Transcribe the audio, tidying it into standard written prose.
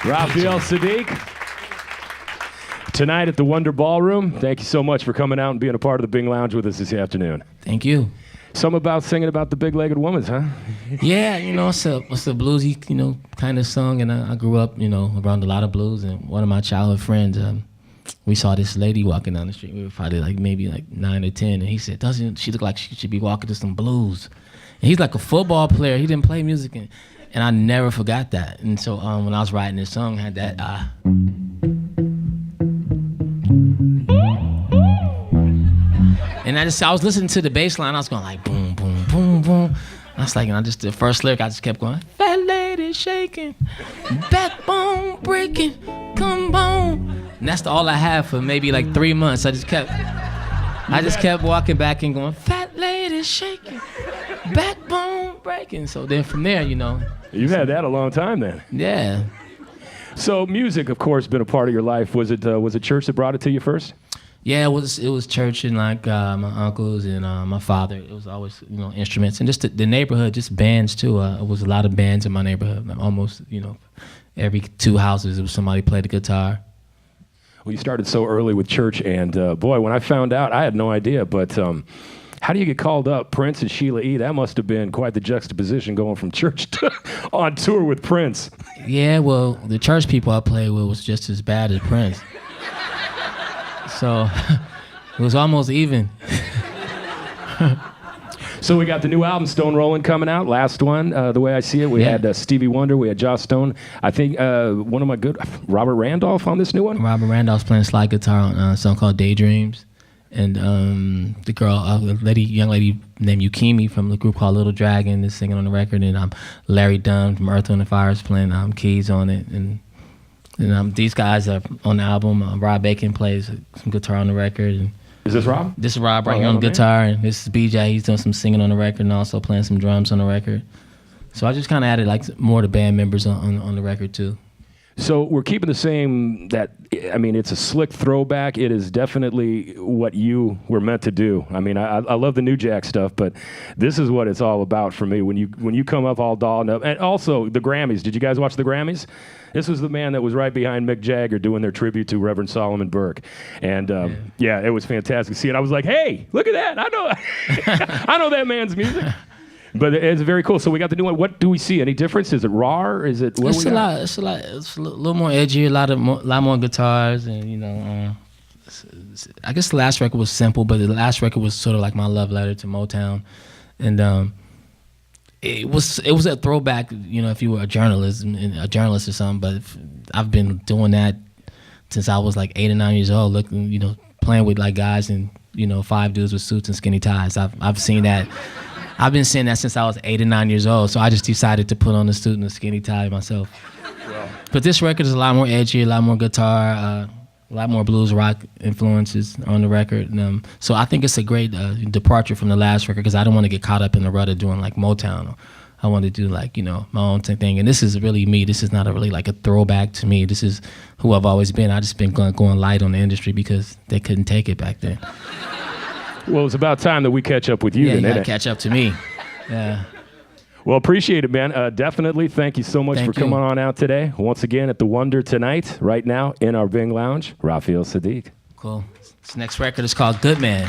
Raphael Saadiq, tonight at the Wonder Ballroom. Thank you so much for coming out and being a part of the Bing Lounge with us this afternoon. Thank you. Something about singing about the big-legged woman, huh? Yeah, it's a bluesy, kind of song, and I grew up, around a lot of blues. And one of my childhood friends, we saw this lady walking down the street. We were probably maybe 9 or 10, and he said, "Doesn't she look like she should be walking to some blues?" And he's like a football player. He didn't play music, and I never forgot that. And so when I was writing this song, I had that. And I was listening to the bass line. I was going like boom, boom, boom, boom. I was like, the first lyric, I just kept going. Fat lady shaking, backbone breaking, come on. And that's all I had for maybe 3 months. I just kept walking back and going, fat lady shaking, backbone breaking. So then from there, You've had that a long time then. Yeah. So music, of course, been a part of your life. Was it church that brought it to you first? Yeah, it was church and my uncles and my father. It was always instruments and just the neighborhood, just bands too. It was a lot of bands in my neighborhood. Almost every 2 houses there was somebody played the guitar. Well, you started so early with church, and boy, when I found out, I had no idea. But how do you get called up, Prince and Sheila E.? That must have been quite the juxtaposition going from church to on tour with Prince. Yeah, well, the church people I played with was just as bad as Prince. So it was almost even. So we got the new album, Stone Rollin', coming out. Last one, the way I see it, we had Stevie Wonder, we had Joss Stone. I think one of my Robert Randolph on this new one? Robert Randolph's playing slide guitar on a song called Daydreams. And the girl, young lady named Yukimi from the group called Little Dragon is singing on the record. And Larry Dunn from Earth, Wind & Fire is playing keys on it. And these guys are on the album. Rob Bacon plays some guitar on the record. And is this Rob? This is Rob right here on guitar, and this is BJ. He's doing some singing on the record and also playing some drums on the record. So I just kind of added more of the band members on the record too. So we're keeping the same. It's a slick throwback. It is definitely what you were meant to do. I love the New Jack stuff, but this is what it's all about for me. When you come up all dolled up, and also the Grammys. Did you guys watch the Grammys? This was the man that was right behind Mick Jagger doing their tribute to Reverend Solomon Burke, and it was fantastic to see it. I was like, hey, look at that! I know, I know that man's music. But it's very cool. So we got the new one. What do we see? Any difference? Is it raw? Is it? It's a little more edgy. A lot more guitars, and I guess the last record was simple, but the last record was sort of like my love letter to Motown, and it was a throwback. If you were a journalist or something. But I've been doing that since I was 8 or 9 years old. Looking, playing with guys and 5 dudes with suits and skinny ties. I've seen that. I've been seeing that since I was 8 or 9 years old, so I just decided to put on a suit and a skinny tie myself. Wow. But this record is a lot more edgy, a lot more guitar, a lot more blues rock influences on the record. So I think it's a great departure from the last record because I don't want to get caught up in the rut of doing Motown. I want to do my own thing. And this is really me. This is not really a throwback to me. This is who I've always been. I just been going light on the industry because they couldn't take it back then. Well, it's about time that we catch up with you. Yeah, you gotta catch up to me. Yeah. Well, appreciate it, man. Definitely. Thank you so much for coming on out today. Once again at the Wonder tonight, right now in our Bing Lounge, Raphael Saadiq. Cool. This next record is called Good Man.